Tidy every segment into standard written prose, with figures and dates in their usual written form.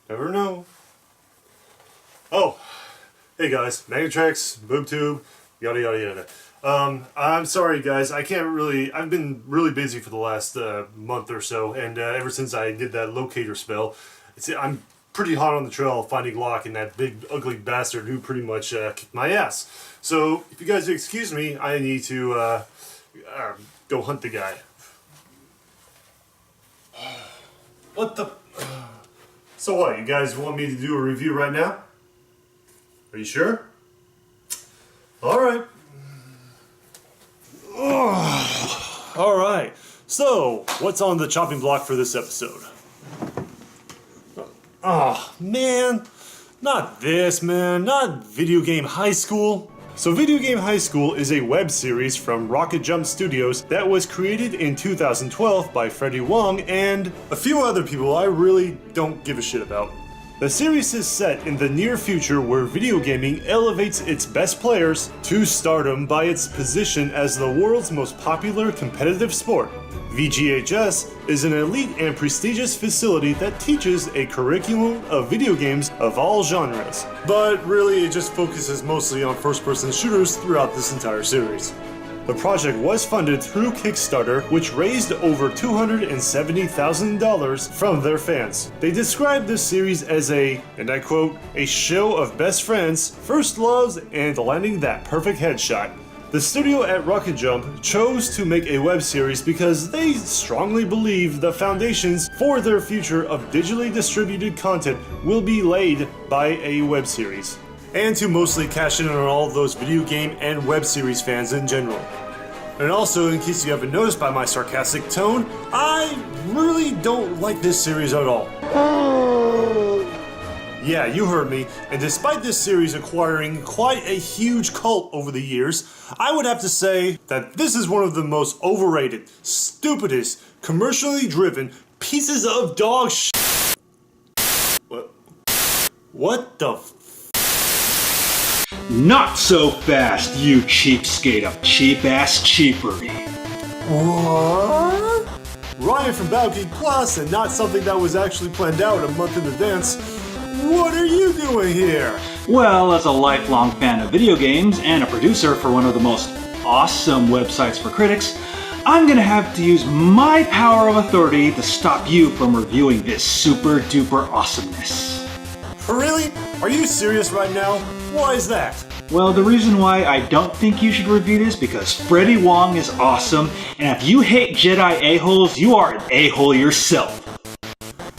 Never know. Oh, hey guys, Megatrex, BoobTube, yada yada yada. I'm sorry guys, I've been really busy for the last month or so, and ever since I did that locator spell, I'm pretty hot on the trail of finding Locke and that big ugly bastard who pretty much kicked my ass. So, if you guys excuse me, I need to go hunt the guy. What the... So what, you guys want me to do a review right now? Are you sure? Alright. Alright, so what's on the chopping block for this episode? Oh man, not this man, not Video Game High School. So Video Game High School is a web series from Rocket Jump Studios that was created in 2012 by Freddie Wong and a few other people I really don't give a shit about. The series is set in the near future where video gaming elevates its best players to stardom by its position as the world's most popular competitive sport. VGHS is an elite and prestigious facility that teaches a curriculum of video games of all genres, but really it just focuses mostly on first-person shooters throughout this entire series. The project was funded through Kickstarter, which raised over $270,000 from their fans. They described this series as a, and I quote, a show of best friends, first loves, and landing that perfect headshot. The studio at Rocket Jump chose to make a web series because they strongly believe the foundations for their future of digitally distributed content will be laid by a web series, and to mostly cash in on all of those video game and web series fans in general. And also, in case you haven't noticed by my sarcastic tone, I really don't like this series at all. Yeah, you heard me, and despite this series acquiring quite a huge cult over the years, I would have to say that this is one of the most overrated, stupidest, commercially driven pieces of dog shit. What the Not so fast, you cheapskate of cheap-ass cheapery. What? Ryan from Battle Geek Plus, and not something that was actually planned out a month in advance. What are you doing here? Well, as a lifelong fan of video games and a producer for one of the most awesome websites for critics, I'm gonna have to use my power of authority to stop you from reviewing this super duper awesomeness. Really? Are you serious right now? Why is that? Well, the reason why I don't think you should review this because Freddie Wong is awesome, and if you hate Jedi a-holes, you are an a-hole yourself.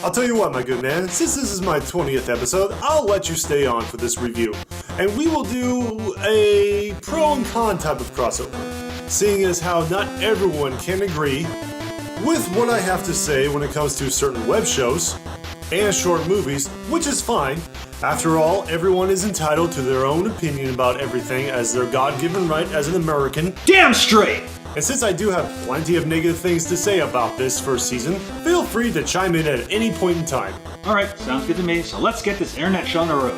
I'll tell you what, my good man, since this is my 20th episode, I'll let you stay on for this review. And we will do a pro and con type of crossover, seeing as how not everyone can agree with what I have to say when it comes to certain web shows and short movies, which is fine. After all, everyone is entitled to their own opinion about everything as their God-given right as an American. Damn straight! And since I do have plenty of negative things to say about this first season, feel free to chime in at any point in time. Alright, sounds good to me, so let's get this internet show on the road.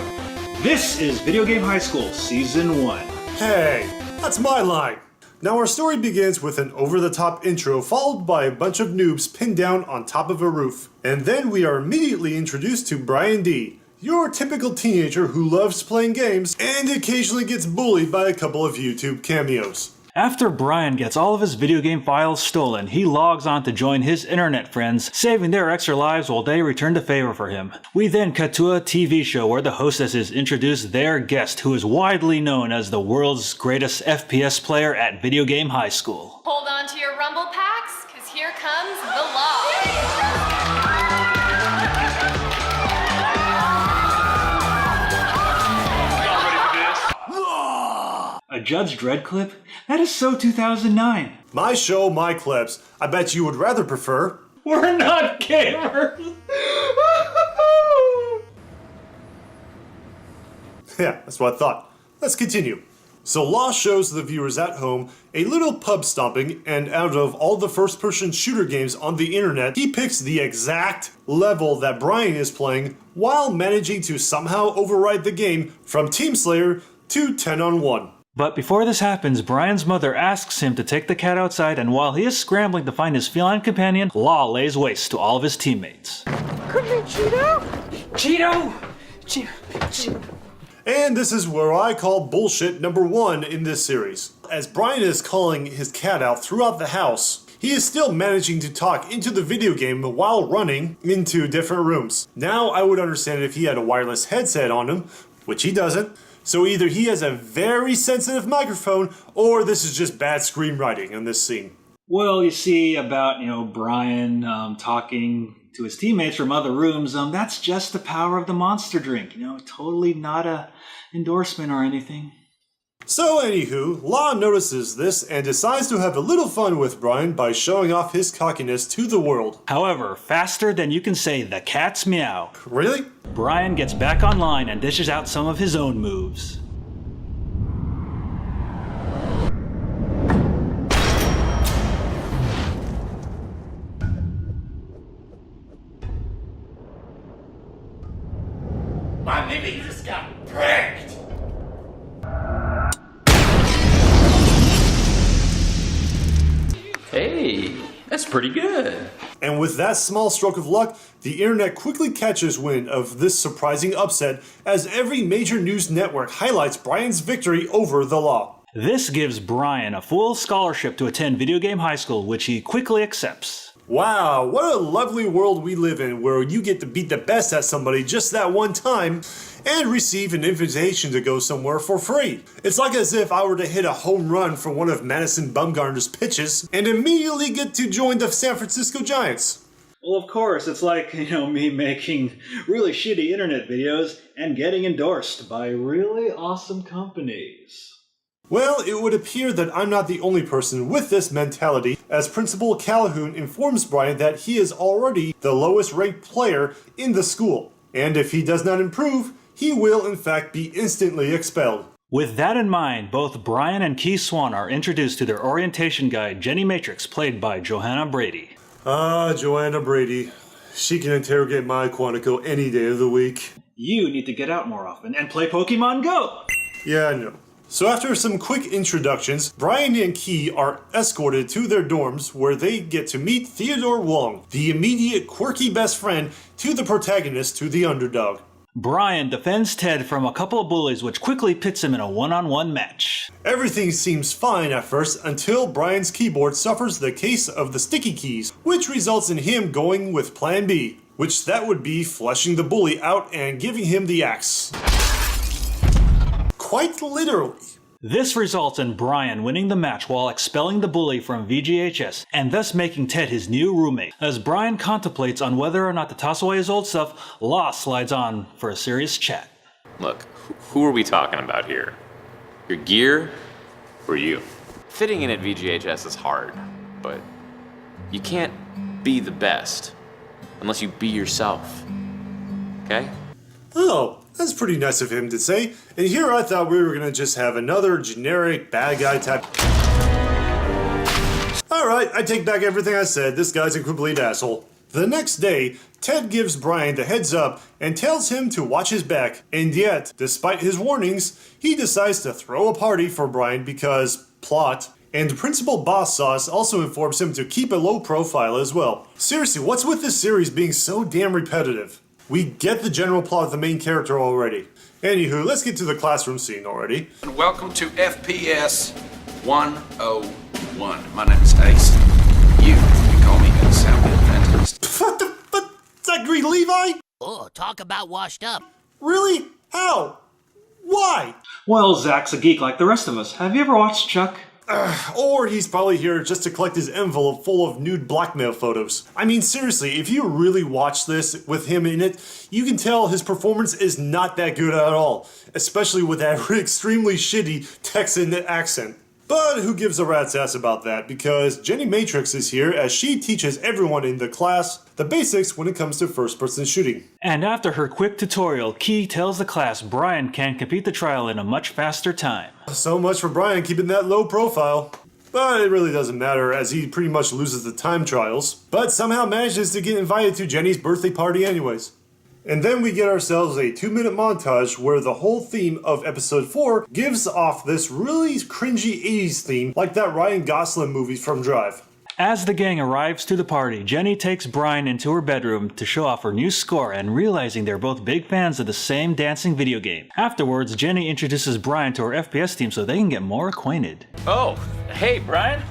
This is Video Game High School Season 1. Hey, that's my line! Now our story begins with an over-the-top intro followed by a bunch of noobs pinned down on top of a roof. And then we are immediately introduced to Brian D., your typical teenager who loves playing games and occasionally gets bullied by a couple of YouTube cameos. After Brian gets all of his video game files stolen, he logs on to join his internet friends, saving their extra lives while they return to favor for him. We then cut to a TV show where the hostesses introduce their guest, who is widely known as the world's greatest FPS player at Video Game High School. Hold on to your rumble packs, cause here comes the law. A Judge Dredd clip? That is so 2009. My show, my clips. I bet you would rather prefer... We're not gamers! Yeah, that's what I thought. Let's continue. So Law shows the viewers at home a little pub stomping, and out of all the first-person shooter games on the internet, he picks the exact level that Brian is playing while managing to somehow override the game from Team Slayer to 10-on-1. But before this happens, Brian's mother asks him to take the cat outside, and while he is scrambling to find his feline companion, Law lays waste to all of his teammates. Konnichiwa! Cheeto! Cheeto! And this is where I call bullshit number 1 in this series. As Brian is calling his cat out throughout the house, he is still managing to talk into the video game while running into different rooms. Now I would understand if he had a wireless headset on him, which he doesn't. So either he has a very sensitive microphone, or this is just bad screenwriting in this scene. Well, you see about, Brian talking to his teammates from other rooms, that's just the power of the monster drink. Totally not a endorsement or anything. So anywho, Law notices this and decides to have a little fun with Brian by showing off his cockiness to the world. However, faster than you can say the cat's meow. Really? Brian gets back online and dishes out some of his own moves. My Mimi just got pranked! Hey, that's pretty good. And with that small stroke of luck, the internet quickly catches wind of this surprising upset as every major news network highlights Brian's victory over the Law. This gives Brian a full scholarship to attend video game high school, which he quickly accepts. Wow, what a lovely world we live in where you get to beat the best at somebody just that one time and receive an invitation to go somewhere for free. It's like as if I were to hit a home run from one of Madison Bumgarner's pitches and immediately get to join the San Francisco Giants. Well, of course, it's like, me making really shitty internet videos and getting endorsed by really awesome companies. Well, it would appear that I'm not the only person with this mentality, as Principal Calhoun informs Brian that he is already the lowest ranked player in the school, and if he does not improve, he will in fact be instantly expelled. With that in mind, both Brian and Key Swan are introduced to their orientation guide, Jenny Matrix, played by Johanna Brady. Joanna Brady. She can interrogate my Quantico any day of the week. You need to get out more often and play Pokemon Go! Yeah, I know. So after some quick introductions, Brian and Key are escorted to their dorms where they get to meet Theodore Wong, the immediate quirky best friend to the protagonist to the underdog. Brian defends Ted from a couple of bullies, which quickly pits him in a one-on-one match. Everything seems fine at first until Brian's keyboard suffers the case of the sticky keys, which results in him going with plan B, which that would be flushing the bully out and giving him the axe. Quite literally. This results in Brian winning the match while expelling the bully from VGHS, and thus making Ted his new roommate. As Brian contemplates on whether or not to toss away his old stuff, Law slides on for a serious chat. Look, who are we talking about here? Your gear or you? Fitting in at VGHS is hard, but you can't be the best unless you be yourself. Okay? Oh, that's pretty nice of him to say. And here I thought we were gonna just have another generic bad guy type. Alright, I take back everything I said. This guy's a complete asshole. The next day, Ted gives Brian the heads up and tells him to watch his back. And yet, despite his warnings, he decides to throw a party for Brian because plot. And Principal Boss Sauce also informs him to keep a low profile as well. Seriously, what's with this series being so damn repetitive? We get the general plot of the main character already. Anywho, let's get to the classroom scene already. Welcome to FPS 101. My name is Ace. You can call me a sound adventist. What the? Zachary Levi? Oh, talk about washed up. Really? How? Why? Well, Zach's a geek like the rest of us. Have you ever watched Chuck? Or he's probably here just to collect his envelope full of nude blackmail photos. I mean, seriously, if you really watch this with him in it, you can tell his performance is not that good at all, especially with that extremely shitty Texan accent. But who gives a rat's ass about that, because Jenny Matrix is here as she teaches everyone in the class the basics when it comes to first-person shooting. And after her quick tutorial, Key tells the class Brian can complete the trial in a much faster time. So much for Brian keeping that low profile. But it really doesn't matter as he pretty much loses the time trials, but somehow manages to get invited to Jenny's birthday party anyways. And then we get ourselves a 2-minute montage where the whole theme of episode 4 gives off this really cringy 80s theme like that Ryan Gosling movie from Drive. As the gang arrives to the party, Jenny takes Brian into her bedroom to show off her new score and realizing they're both big fans of the same dancing video game. Afterwards, Jenny introduces Brian to her FPS team so they can get more acquainted. Oh, hey, Brian.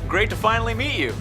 Great to finally meet you.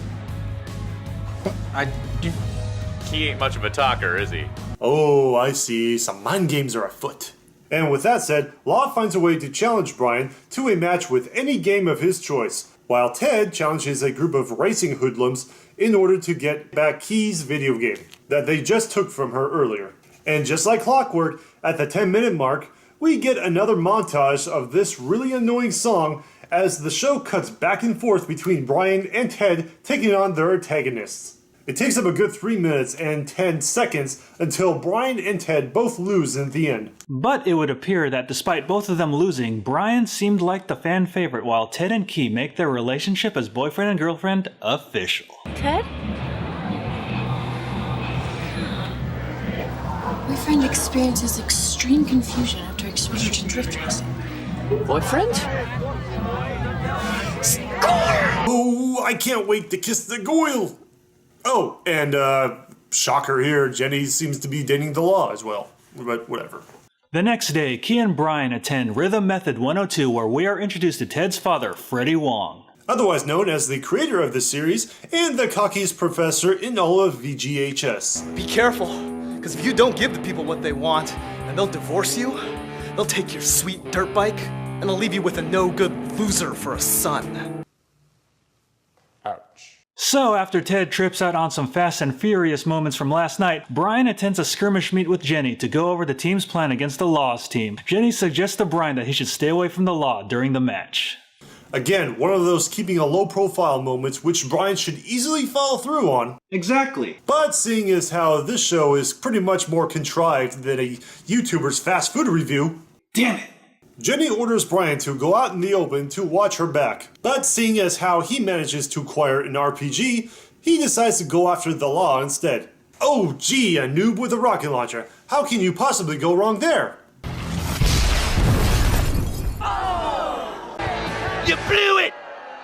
He ain't much of a talker, is he? Oh, I see. Some mind games are afoot. And with that said, Law finds a way to challenge Brian to a match with any game of his choice, while Ted challenges a group of racing hoodlums in order to get back Key's video game that they just took from her earlier. And just like clockwork, at the 10-minute mark, we get another montage of this really annoying song as the show cuts back and forth between Brian and Ted taking on their antagonists. It takes up a good 3 minutes and 10 seconds until Brian and Ted both lose in the end. But it would appear that despite both of them losing, Brian seemed like the fan favorite while Ted and Key make their relationship as boyfriend and girlfriend official. Ted? Boyfriend experiences extreme confusion after exposure to drift racing. Boyfriend? Oh, I can't wait to kiss the Goyle! Oh, and shocker here, Jenny seems to be dating the Law as well. But whatever. The next day, Key and Brian attend Rhythm Method 102 where we are introduced to Ted's father, Freddie Wong. Otherwise known as the creator of the series and the cockiest professor in all of VGHS. Be careful, because if you don't give the people what they want, and they'll divorce you, they'll take your sweet dirt bike, and they'll leave you with a no-good loser for a son. So after Ted trips out on some Fast and Furious moments from last night, Brian attends a skirmish meet with Jenny to go over the team's plan against the Law's team. Jenny suggests to Brian that he should stay away from the Law during the match. Again, one of those keeping a low profile moments which Brian should easily follow through on. Exactly. But seeing as how this show is pretty much more contrived than a YouTuber's fast food review, Damn it. Jenny orders Brian to go out in the open to watch her back. But seeing as how he manages to acquire an RPG, he decides to go after the Law instead. Oh gee, a noob with a rocket launcher. How can you possibly go wrong there? You blew it!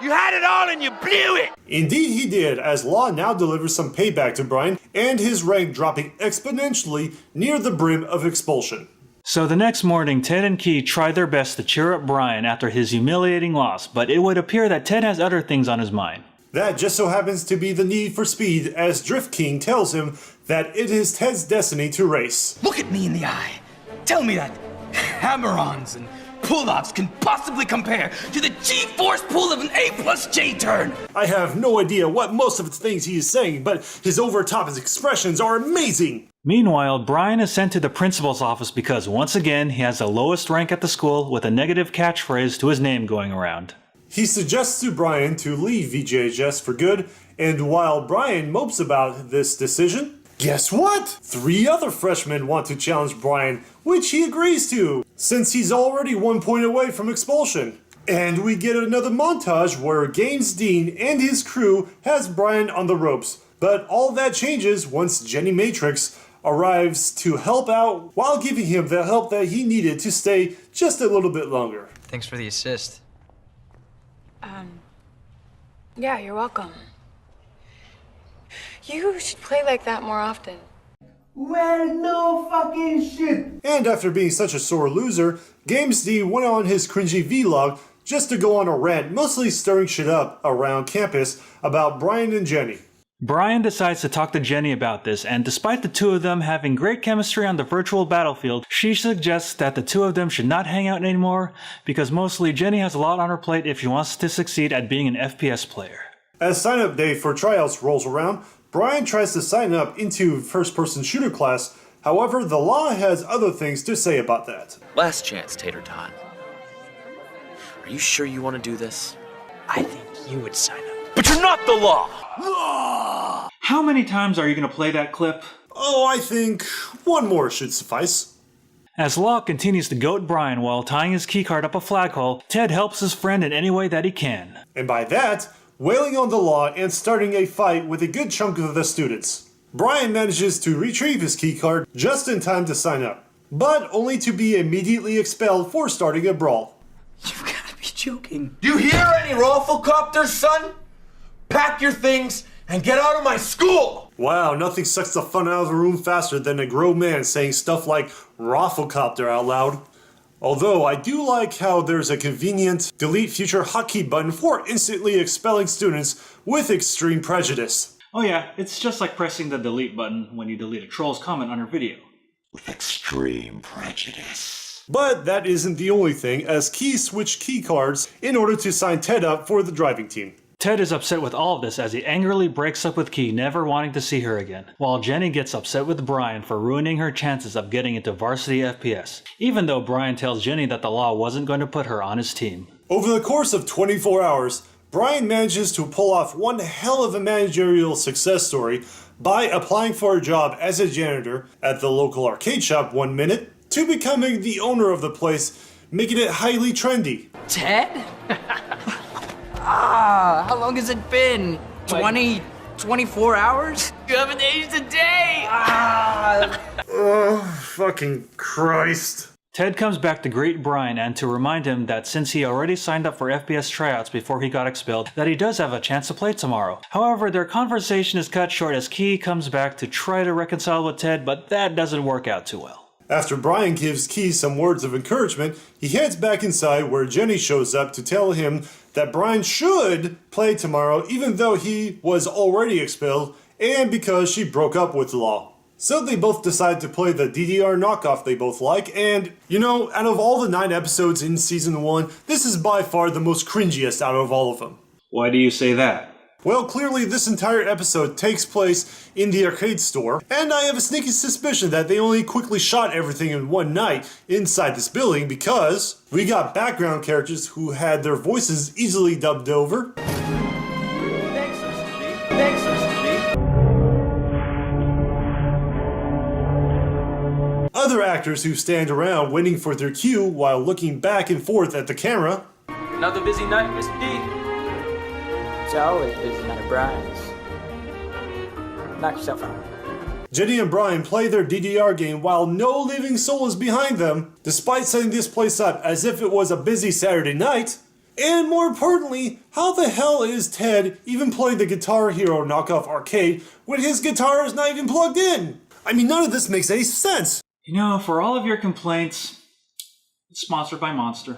You had it all and you blew it! Indeed he did, as Law now delivers some payback to Brian, and his rank dropping exponentially near the brim of expulsion. So the next morning, Ted and Key try their best to cheer up Brian after his humiliating loss, but it would appear that Ted has other things on his mind. That just so happens to be the need for speed, as Drift King tells him that it is Ted's destiny to race. Look at me in the eye. Tell me that hammer-ons and pull-offs can possibly compare to the G-force pull of an A+ J-turn. I have no idea what most of the things he is saying, but his over-top expressions are amazing. Meanwhile, Brian is sent to the principal's office because once again he has the lowest rank at the school with a negative catchphrase to his name going around. He suggests to Brian to leave VGHS for good, and while Brian mopes about this decision, guess what? 3 other freshmen want to challenge Brian, which he agrees to, since he's already 1 point away from expulsion. And we get another montage where Gaines Dean and his crew has Brian on the ropes, but all that changes once Jenny Matrix arrives to help out while giving him the help that he needed to stay just a little bit longer. Thanks for the assist. Yeah, you're welcome. You should play like that more often. Well, no fucking shit. And after being such a sore loser, Games D went on his cringy vlog just to go on a rant, mostly stirring shit up around campus about Brian and Jenny. Brian decides to talk to Jenny about this, and despite the two of them having great chemistry on the virtual battlefield, she suggests that the two of them should not hang out anymore because mostly Jenny has a lot on her plate if she wants to succeed at being an FPS player. As sign-up day for tryouts rolls around, Brian tries to sign up into first-person shooter class. However, the Law has other things to say about that. Last chance, Tater Tot. Are you sure you want to do this? I think you would sign up. But you're not the Law! How many times are you going to play that clip? Oh, I think 1 more should suffice. As Law continues to goat Brian while tying his keycard up a flagpole, Ted helps his friend in any way that he can. And by that, wailing on the Law and starting a fight with a good chunk of the students. Brian manages to retrieve his keycard just in time to sign up, but only to be immediately expelled for starting a brawl. You've got to be joking. Do you hear any rifle copters, son? Pack your things and get out of my school! Wow, nothing sucks the fun out of a room faster than a grown man saying stuff like Rafflecopter out loud. Although, I do like how there's a convenient delete future hotkey button for instantly expelling students with extreme prejudice. Oh yeah, it's just like pressing the delete button when you delete a troll's comment on her video. With extreme prejudice. But that isn't the only thing, as Key switched key cards in order to sign Ted up for the driving team. Ted is upset with all of this as he angrily breaks up with Key, never wanting to see her again, while Jenny gets upset with Brian for ruining her chances of getting into varsity FPS, even though Brian tells Jenny that the law wasn't going to put her on his team. Over the course of 24 hours, Brian manages to pull off one hell of a managerial success story by applying for a job as a janitor at the local arcade shop one minute to becoming the owner of the place, making it highly trendy. Ted? How long has it been? 24 hours? You haven't aged a day! Oh, fucking Christ. Ted comes back to greet Brian and to remind him that since he already signed up for FPS tryouts before he got expelled, that he does have a chance to play tomorrow. However, their conversation is cut short as Key comes back to try to reconcile with Ted, but that doesn't work out too well. After Brian gives Key some words of encouragement, he heads back inside where Jenny shows up to tell him that Brian should play tomorrow even though he was already expelled and because she broke up with Law. So they both decide to play the DDR knockoff they both like, and, you know, out of all the 9 episodes in Season 1, this is by far the most cringiest out of all of them. Why do you say that? Well, clearly this entire episode takes place in the arcade store, and I have a sneaky suspicion that they only quickly shot everything in one night inside this building because we got background characters who had their voices easily dubbed over. Other actors who stand around waiting for their cue while looking back and forth at the camera. Another busy night, Mr. D. It's always busy night at Brian's. Knock yourself out. Jenny and Brian play their DDR game while no living soul is behind them, despite setting this place up as if it was a busy Saturday night. And more importantly, how the hell is Ted even playing the Guitar Hero knockoff arcade when his guitar is not even plugged in? I mean, none of this makes any sense. You know, for all of your complaints, it's sponsored by Monster.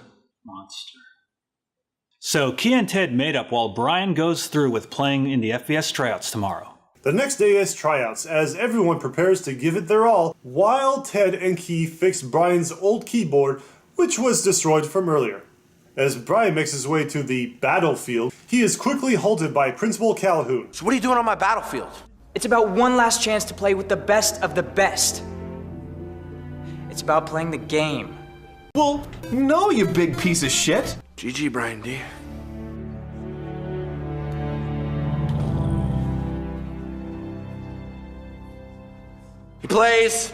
So Key and Ted made up while Brian goes through with playing in the FPS tryouts tomorrow. The next day is tryouts, as everyone prepares to give it their all, while Ted and Key fix Brian's old keyboard, which was destroyed from earlier. As Brian makes his way to the battlefield, he is quickly halted by Principal Calhoun. So what are you doing on my battlefield? It's about one last chance to play with the best of the best. It's about playing the game. Well, no, you big piece of shit. GG, Brian D. He plays.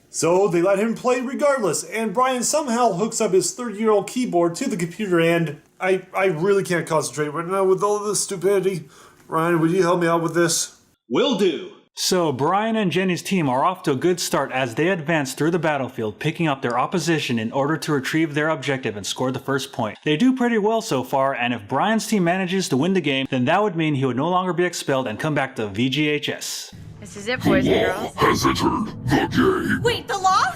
So they let him play regardless, and Brian somehow hooks up his 30-year-old keyboard to the computer, and I really can't concentrate right now with all this stupidity. Ryan, would you help me out with this? Will do. So Brian and Jenny's team are off to a good start as they advance through the battlefield, picking up their opposition in order to retrieve their objective and score the first point. They do pretty well so far, and if Brian's team manages to win the game, then that would mean he would no longer be expelled and come back to VGHS. This is it, boys and girls. Wait, the law?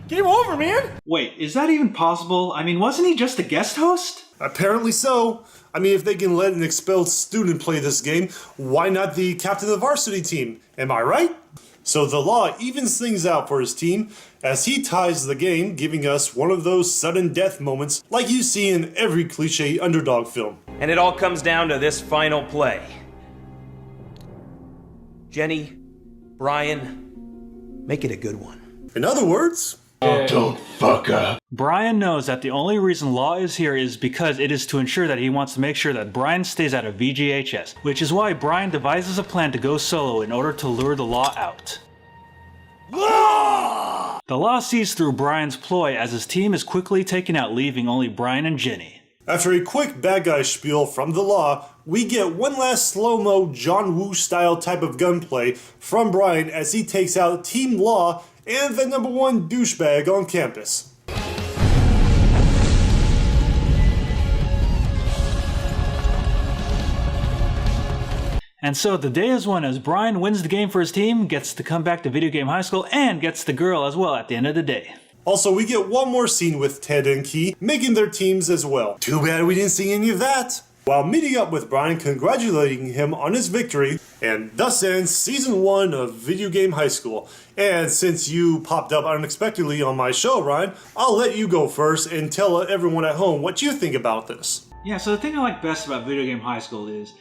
Game over, man. Wait, is that even possible? I mean, wasn't he just a guest host? Apparently so. I mean, if they can let an expelled student play this game, why not the captain of the varsity team? Am I right? So the law evens things out for his team as he ties the game, giving us one of those sudden death moments like you see in every cliche underdog film. And it all comes down to this final play. Jenny, Brian, make it a good one. In other words, Don't fuck up. Brian knows that the only reason Law is here is because it is to ensure that he wants to make sure that Brian stays out of VGHS, which is why Brian devises a plan to go solo in order to lure the Law out. The Law sees through Brian's ploy as his team is quickly taken out, leaving only Brian and Jenny. After a quick bad guy spiel from the Law, we get one last slow-mo John Woo style type of gunplay from Brian as he takes out Team Law and the #1 douchebag on campus. And so the day is won as Brian wins the game for his team, gets to come back to Video Game High School, and gets the girl as well at the end of the day. Also, we get one more scene with Ted and Key making their teams as well. Too bad we didn't see any of that. While meeting up with Brian, congratulating him on his victory, and thus ends Season 1 of Video Game High School. And since you popped up unexpectedly on my show, Ryan, I'll let you go first and tell everyone at home what you think about this. Yeah, so the thing I like best about Video Game High School is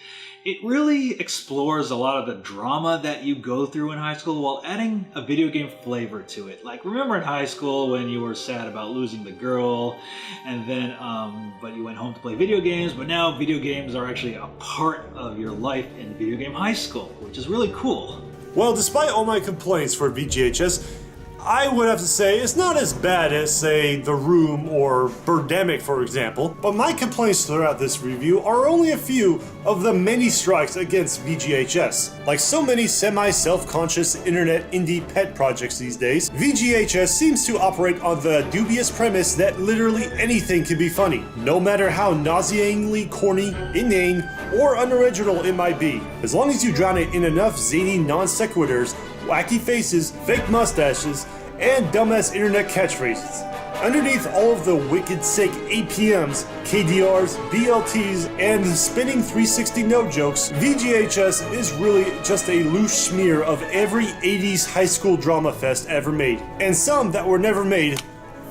it really explores a lot of the drama that you go through in high school while adding a video game flavor to it. Like, remember in high school when you were sad about losing the girl, and then, but you went home to play video games, but now video games are actually a part of your life in Video Game High School, which is really cool. Well, despite all my complaints for VGHS, I would have to say it's not as bad as, say, The Room or Birdemic, for example, but my complaints throughout this review are only a few of the many strikes against VGHS. Like so many semi-self-conscious internet indie pet projects these days, VGHS seems to operate on the dubious premise that literally anything can be funny, no matter how nauseatingly corny, inane, or unoriginal it might be, as long as you drown it in enough zany non-sequiturs, wacky faces, fake mustaches, and dumbass internet catchphrases. Underneath all of the wicked sick APMs, KDRs, BLTs, and spinning 360 note jokes, VGHS is really just a loose smear of every 80s high school drama fest ever made. And some that were never made,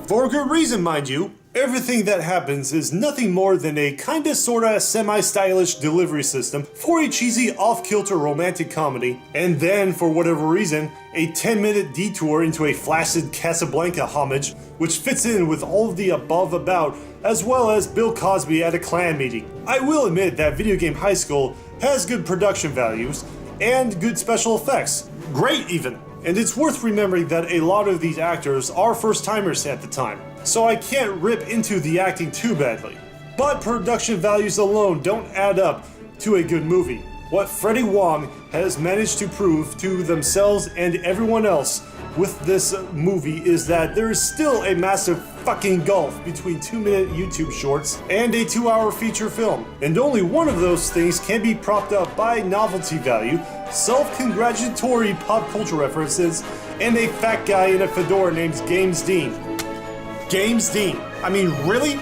for good reason mind you. Everything that happens is nothing more than a kinda sorta semi-stylish delivery system for a cheesy off-kilter romantic comedy, and then, for whatever reason, a 10-minute detour into a flaccid Casablanca homage, which fits in with all of the above about, as well as Bill Cosby at a Klan meeting. I will admit that Video Game High School has good production values, and good special effects. Great even! And it's worth remembering that a lot of these actors are first-timers at the time, so I can't rip into the acting too badly. But production values alone don't add up to a good movie. What Freddie Wong has managed to prove to themselves and everyone else with this movie is that there is still a massive fucking gulf between 2-minute YouTube shorts and a 2-hour feature film. And only one of those things can be propped up by novelty value, self-congratulatory pop culture references, and a fat guy in a fedora named James Dean. James Dean. I mean, really?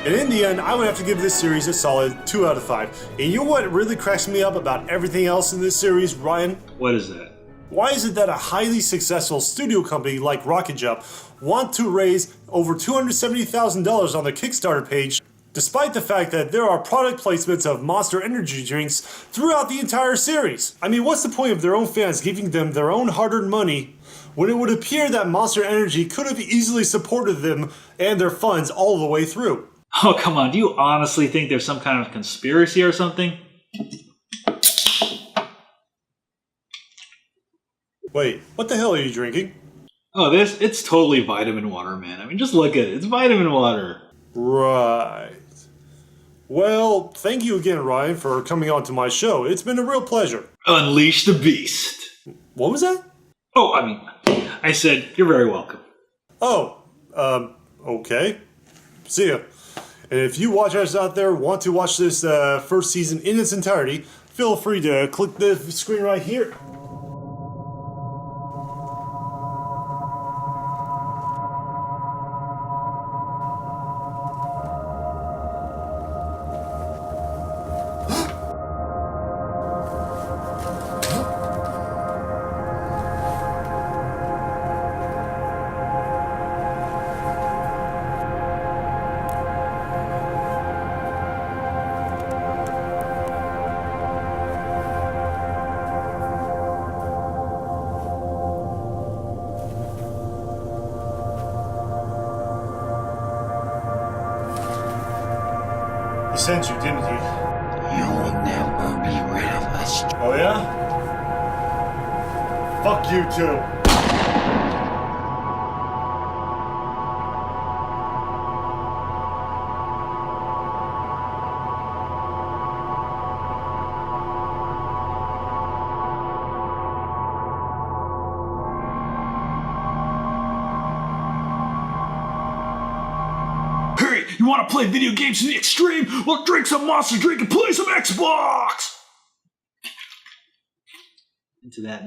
And in the end, I would have to give this series a solid 2 out of 5. And you know what really cracks me up about everything else in this series, Ryan? What is that? Why is it that a highly successful studio company like Rocket Jump want to raise over $270,000 on their Kickstarter page, despite the fact that there are product placements of Monster Energy drinks throughout the entire series? I mean, what's the point of their own fans giving them their own hard-earned money when it would appear that Monster Energy could have easily supported them and their funds all the way through? Oh, come on. Do you honestly think there's some kind of conspiracy or something? Wait, what the hell are you drinking? Oh, it's totally vitamin water, man. I mean, just look at it. It's vitamin water. Right. Well, thank you again, Ryan, for coming on to my show. It's been a real pleasure. Unleash the beast. What was that? Oh, I said, you're very welcome. Oh, okay. See ya. And if you watchers out there want to watch this first season in its entirety, feel free to click the screen right here. He sent you, didn't he? You will never be rid of us. Oh yeah? Fuck you too. You want to play video games to the extreme? Well, drink some Monster Drink and play some Xbox! into that.